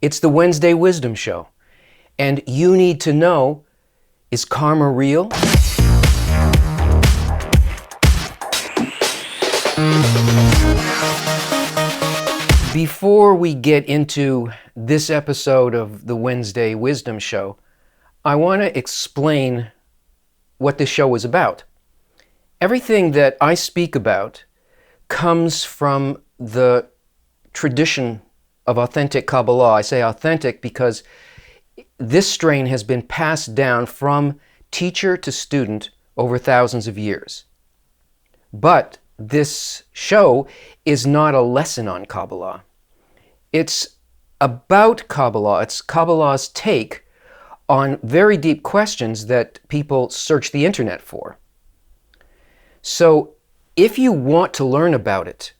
It's the Wednesday Wisdom Show. And you need to know, is karma real? Before we get into this episode of the Wednesday Wisdom Show, I want to explain what this show is about. Everything that I speak about comes from the tradition of authentic Kabbalah. I say authentic because this strain has been passed down from teacher to student over thousands of years. But this show is not a lesson on Kabbalah. It's about Kabbalah. It's Kabbalah's take on very deep questions that people search the internet for. So if you want to learn about it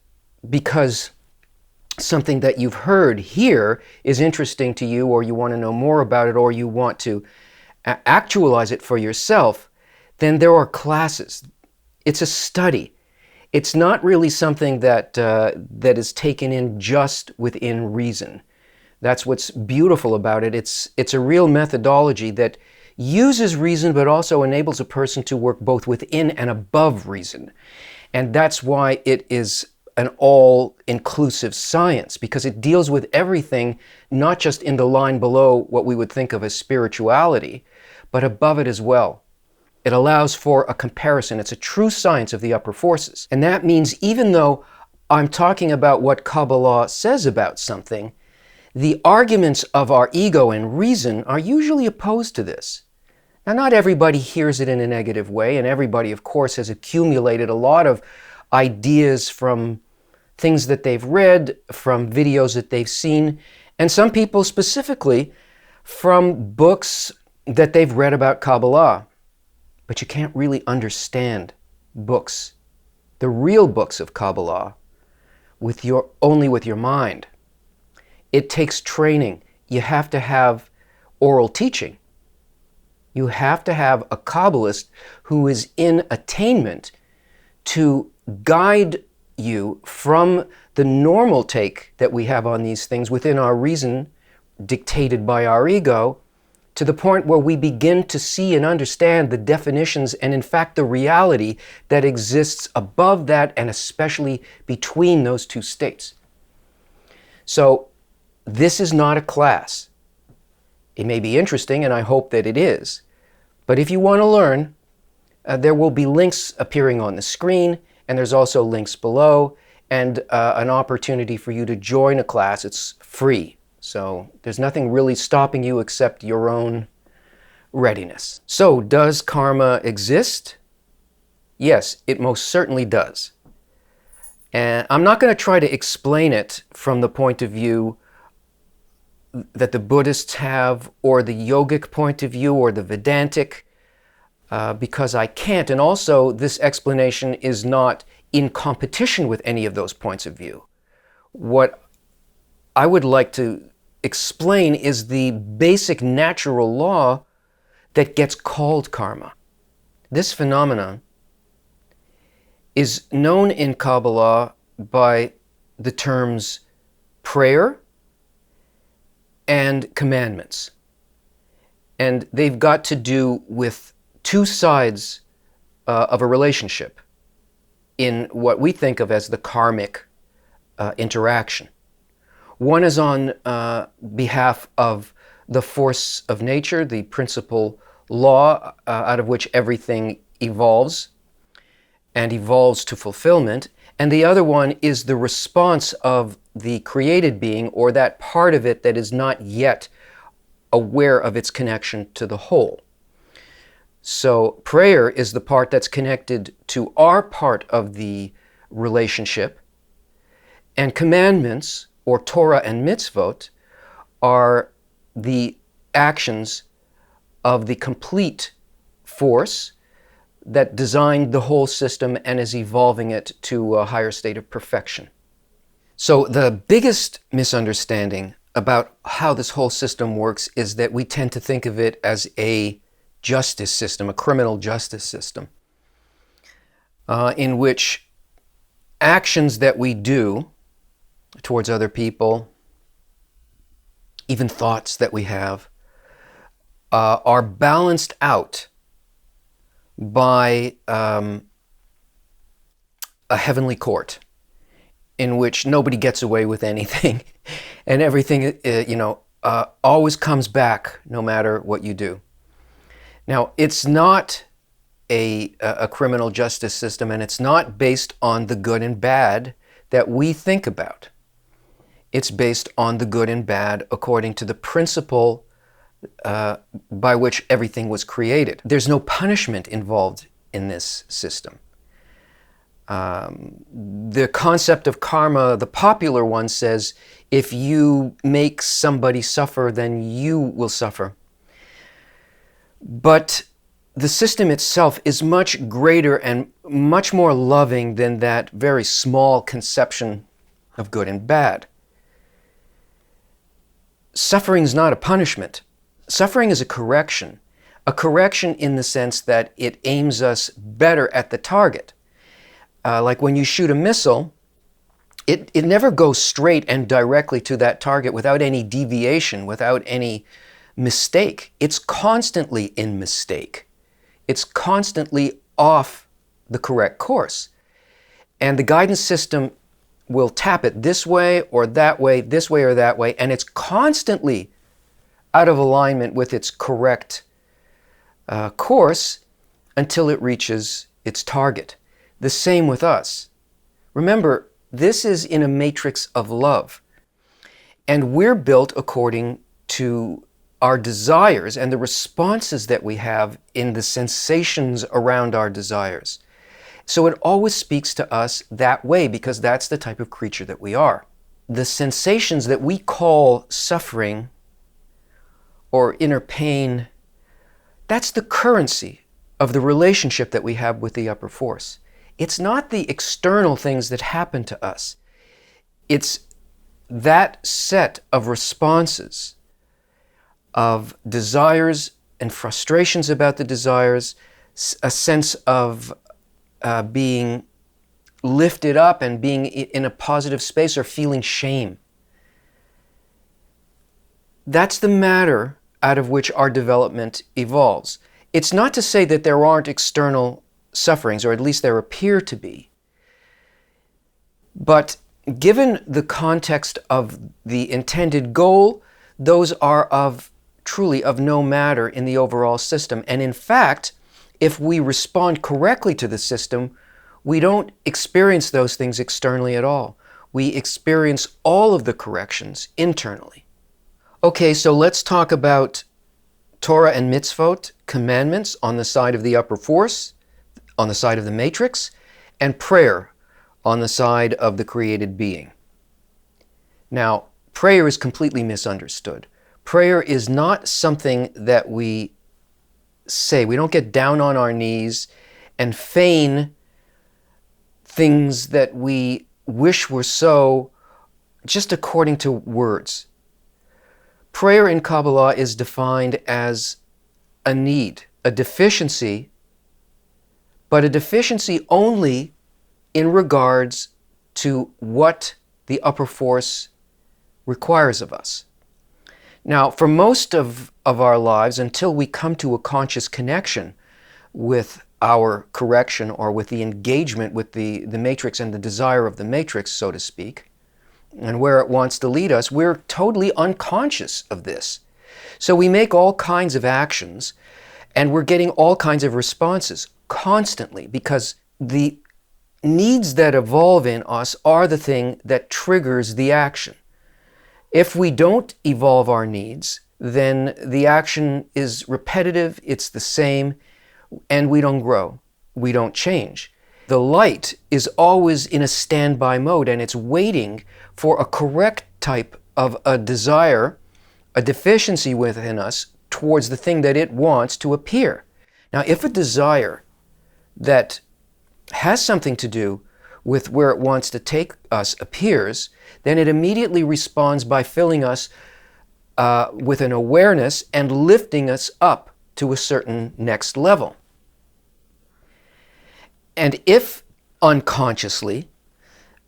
because something that you've heard here is interesting to you, or you want to know more about it, or you want to actualize it for yourself, then there are classes. It's a study. It's not really something that is taken in just within reason. That's what's beautiful about it. It's a real methodology that uses reason, but also enables a person to work both within and above reason. And that's why it is an all-inclusive science, because it deals with everything, not just in the line below what we would think of as spirituality, but above it as well. It allows for a comparison. It's a true science of the upper forces. And that means even though I'm talking about what Kabbalah says about something, the arguments of our ego and reason are usually opposed to this. Now, not everybody hears it in a negative way, and everybody, of course, has accumulated a lot of ideas from things that they've read, from videos that they've seen, and some people specifically from books that they've read about Kabbalah. But you can't really understand books, the real books of Kabbalah, only with your mind. It takes training. You have to have oral teaching. You have to have a Kabbalist who is in attainment to guide you from the normal take that we have on these things within our reason, dictated by our ego, to the point where we begin to see and understand the definitions and, in fact, the reality that exists above that and especially between those two states. So this is not a class. It may be interesting, and I hope that it is. But if you want to learn, there will be links appearing on the screen, and there's also links below, and an opportunity for you to join a class. It's free. So there's nothing really stopping you except your own readiness. So does karma exist? Yes, it most certainly does. And I'm not going to try to explain it from the point of view that the Buddhists have, or the yogic point of view, or the Vedantic, because I can't. And also, this explanation is not in competition with any of those points of view. What I would like to explain is the basic natural law that gets called karma. This phenomenon is known in Kabbalah by the terms prayer and commandments. And they've got to do with two sides of a relationship in what we think of as the karmic interaction. One is on behalf of the force of nature, the principal law out of which everything evolves and evolves to fulfillment. And the other one is the response of the created being, or that part of it that is not yet aware of its connection to the whole. So prayer is the part that's connected to our part of the relationship, and commandments, or Torah and mitzvot, are the actions of the complete force that designed the whole system and is evolving it to a higher state of perfection. So the biggest misunderstanding about how this whole system works is that we tend to think of it as a justice system, a criminal justice system, in which actions that we do towards other people even thoughts that we have, are balanced out by a heavenly court in which nobody gets away with anything and everything, always comes back no matter what you do. Now, it's not a criminal justice system, and it's not based on the good and bad that we think about. It's based on the good and bad according to the principle by which everything was created. There's no punishment involved in this system. The concept of karma, the popular one, says if you make somebody suffer, then you will suffer. But the system itself is much greater and much more loving than that very small conception of good and bad. Suffering is not a punishment. Suffering is a correction in the sense that it aims us better at the target. Like when you shoot a missile, it never goes straight and directly to that target without any deviation, without any mistake. It's constantly in mistake. It's constantly off the correct course. And the guidance system will tap it this way or that way, this way or that way, and it's constantly out of alignment with its correct course until it reaches its target. The same with us. Remember, this is in a matrix of love, and we're built according to our desires and the responses that we have in the sensations around our desires. So it always speaks to us that way because that's the type of creature that we are. The sensations that we call suffering or inner pain, that's the currency of the relationship that we have with the upper force. It's not the external things that happen to us. It's that set of responses, of desires and frustrations about the desires, a sense of being lifted up and being in a positive space or feeling shame. That's the matter out of which our development evolves. It's not to say that there aren't external sufferings, or at least there appear to be. But given the context of the intended goal, those are truly of no matter in the overall system. And in fact, if we respond correctly to the system, we don't experience those things externally at all. We experience all of the corrections internally. Okay, so let's talk about Torah and mitzvot, commandments on the side of the upper force, on the side of the matrix, and prayer on the side of the created being. Now, prayer is completely misunderstood. Prayer is not something that we say. We don't get down on our knees and feign things that we wish were so just according to words. Prayer in Kabbalah is defined as a need, a deficiency, but a deficiency only in regards to what the upper force requires of us. Now, for most of our lives, until we come to a conscious connection with our correction or with the engagement with the matrix and the desire of the matrix, so to speak, and where it wants to lead us, we're totally unconscious of this. So we make all kinds of actions and we're getting all kinds of responses constantly because the needs that evolve in us are the thing that triggers the action. If we don't evolve our needs, then the action is repetitive, it's the same, and we don't grow, we don't change. The light is always in a standby mode and it's waiting for a correct type of a desire, a deficiency within us towards the thing that it wants to appear. Now, if a desire that has something to do with where it wants to take us appears, then it immediately responds by filling us with an awareness and lifting us up to a certain next level. And if unconsciously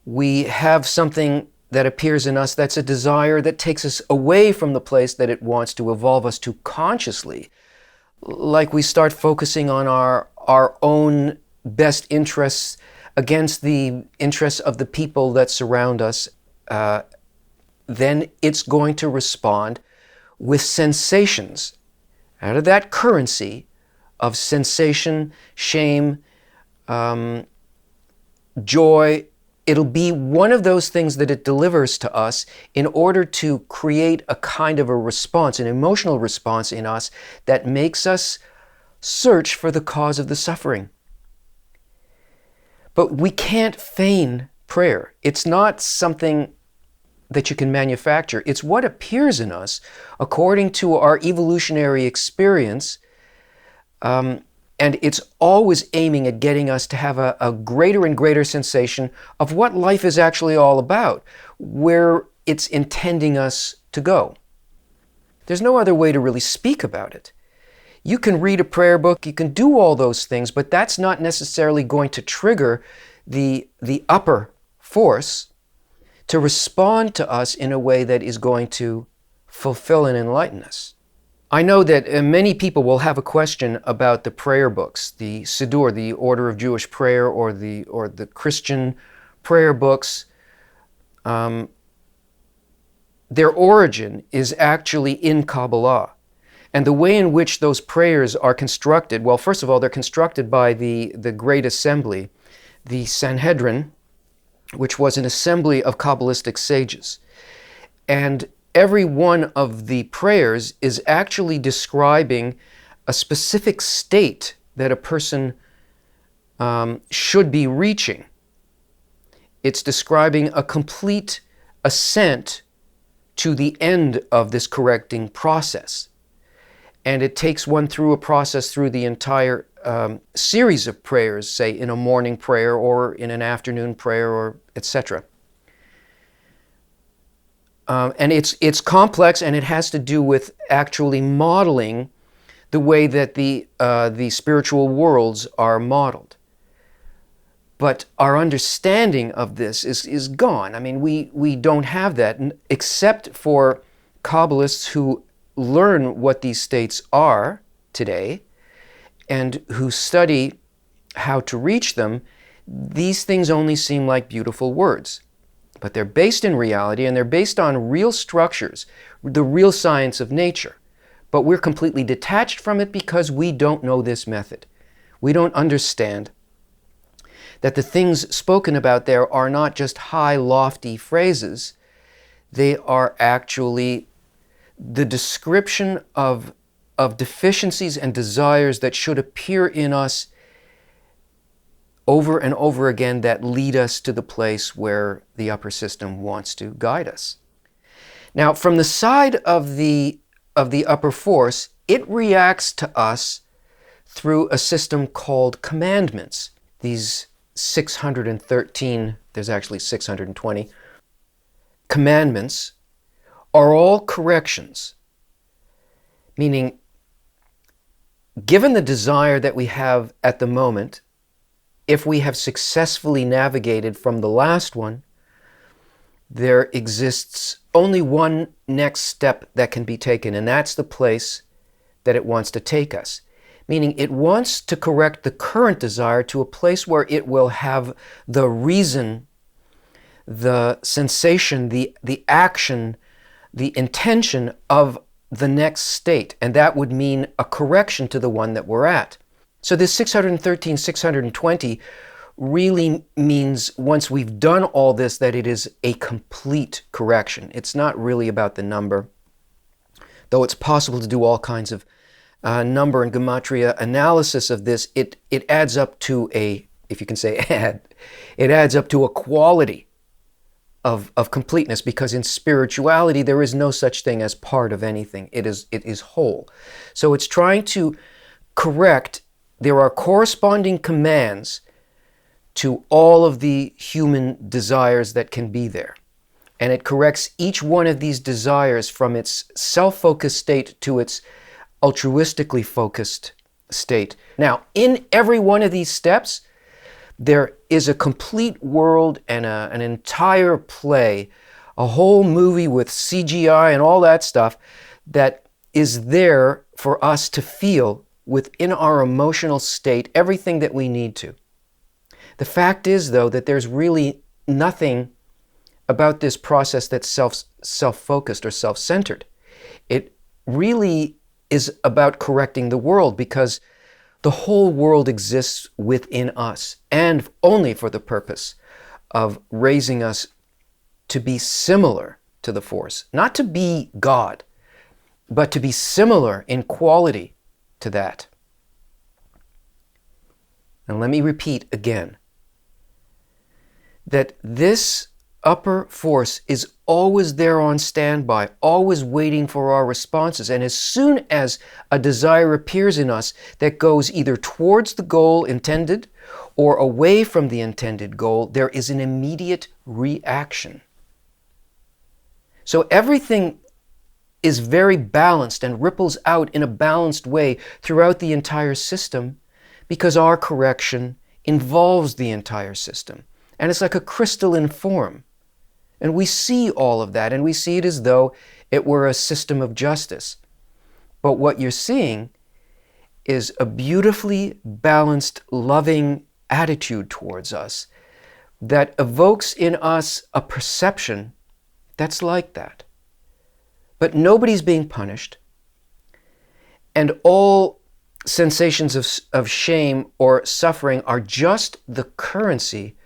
we have something that appears in us that's a desire that takes us away from the place that it wants to evolve us to consciously. Like we start focusing on our own best interests against the interests of the people that surround us, then it's going to respond with sensations. Out of that currency of sensation, shame, joy, it'll be one of those things that it delivers to us in order to create a kind of a response, an emotional response in us that makes us search for the cause of the suffering. But we can't feign prayer. It's not something that you can manufacture. It's what appears in us according to our evolutionary experience, and it's always aiming at getting us to have a greater and greater sensation of what life is actually all about, where it's intending us to go. There's no other way to really speak about it. You can read a prayer book, you can do all those things, but that's not necessarily going to trigger the upper force to respond to us in a way that is going to fulfill and enlighten us. I know that many people will have a question about the prayer books, the Siddur, the Order of Jewish Prayer, or the Christian prayer books. Their origin is actually in Kabbalah. And the way in which those prayers are constructed, well, first of all, they're constructed by the Great Assembly, the Sanhedrin, which was an assembly of Kabbalistic sages. And every one of the prayers is actually describing a specific state that a person should be reaching. It's describing a complete ascent to the end of this correcting process. And it takes one through a process through the entire series of prayers, say in a morning prayer or in an afternoon prayer, or etc. And it's complex, and it has to do with actually modeling the way that the spiritual worlds are modeled. But our understanding of this is gone. I mean, we don't have that, except for Kabbalists who learn what these states are today and who study how to reach them. These things only seem like beautiful words, but they're based in reality, and they're based on real structures, the real science of nature. But we're completely detached from it because we don't know this method. We don't understand that the things spoken about there are not just high, lofty phrases. They are actually the description of deficiencies and desires that should appear in us over and over again, that lead us to the place where the upper system wants to guide us. Now, from the side of the upper force, it reacts to us through a system called commandments. These 613, there's actually 620, commandments are all corrections, meaning given the desire that we have at the moment, if we have successfully navigated from the last one, there exists only one next step that can be taken, and that's the place that it wants to take us. Meaning it wants to correct the current desire to a place where it will have the reason, the sensation, the action, the intention of the next state. And that would mean a correction to the one that we're at. So this 613, 620 really means once we've done all this, that it is a complete correction. It's not really about the number, though it's possible to do all kinds of number and gematria analysis of this. It adds up to a, if you can say add, it adds up to a quality of completeness, because in spirituality there is no such thing as part of anything. It is whole. So it's trying to correct. There are corresponding commands to all of the human desires that can be there. And it corrects each one of these desires from its self-focused state to its altruistically focused state. Now, in every one of these steps, there is a complete world and an entire play a whole movie with CGI and all that stuff that is there for us to feel within our emotional state everything that we need to. The fact is, though, that there's really nothing about this process that's self-focused or self-centered. It really is about correcting the world, because the whole world exists within us, and only for the purpose of raising us to be similar to the force. Not to be God, but to be similar in quality to that. And let me repeat again that this upper force is always there on standby, always waiting for our responses. And as soon as a desire appears in us that goes either towards the goal intended or away from the intended goal, there is an immediate reaction. So everything is very balanced and ripples out in a balanced way throughout the entire system, because our correction involves the entire system. And it's like a crystalline form. And we see all of that, and we see it as though it were a system of justice. But what you're seeing is a beautifully balanced, loving attitude towards us that evokes in us a perception that's like that. But nobody's being punished, and all sensations of shame or suffering are just the currency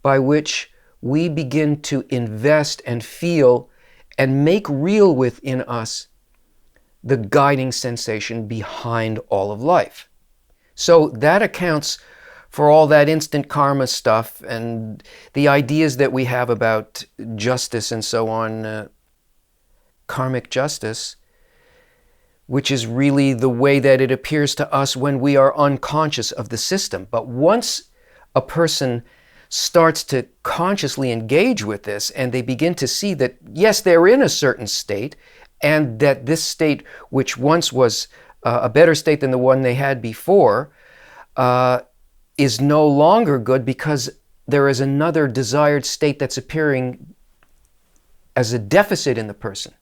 by which we begin to invest and feel and make real within us the guiding sensation behind all of life. So that accounts for all that instant karma stuff and the ideas that we have about justice and so on, karmic justice, which is really the way that it appears to us when we are unconscious of the system. But once a person starts to consciously engage with this, and they begin to see that, yes, they're in a certain state, and that this state, which once was a better state than the one they had before, is no longer good because there is another desired state that's appearing as a deficit in the person.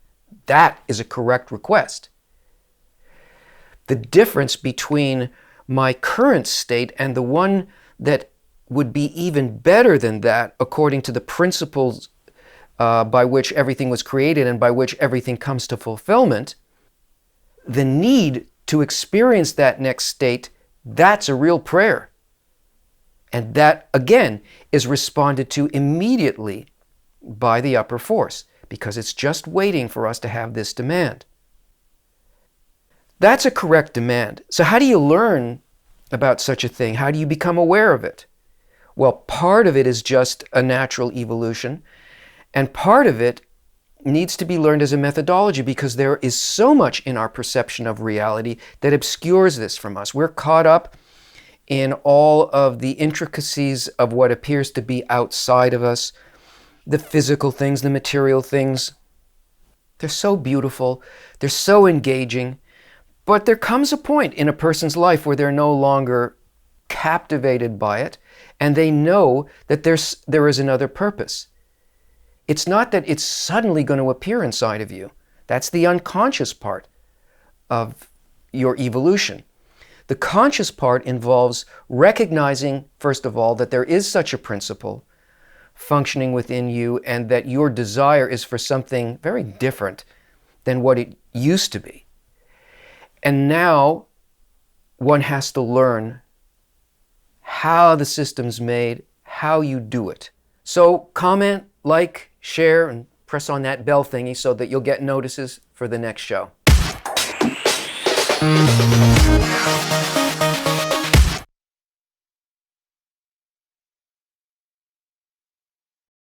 That is a correct request. The difference between my current state and the one that would be even better than that, according to the principles by which everything was created and by which everything comes to fulfillment, the need to experience that next state, that's a real prayer. And that, again, is responded to immediately by the upper force, because it's just waiting for us to have this demand. That's a correct demand. So how do you learn about such a thing? How do you become aware of it? Well, part of it is just a natural evolution, and part of it needs to be learned as a methodology, because there is so much in our perception of reality that obscures this from us. We're caught up in all of the intricacies of what appears to be outside of us, the physical things, the material things. They're so beautiful, they're so engaging, but there comes a point in a person's life where they're no longer captivated by it, and they know that there is another purpose. It's not that it's suddenly going to appear inside of you. That's the unconscious part of your evolution. The conscious part involves recognizing, first of all, that there is such a principle functioning within you, and that your desire is for something very different than what it used to be. And now one has to learn how the system's made, how you do it. So comment, like, share, and press on that bell thingy so that you'll get notices for the next show.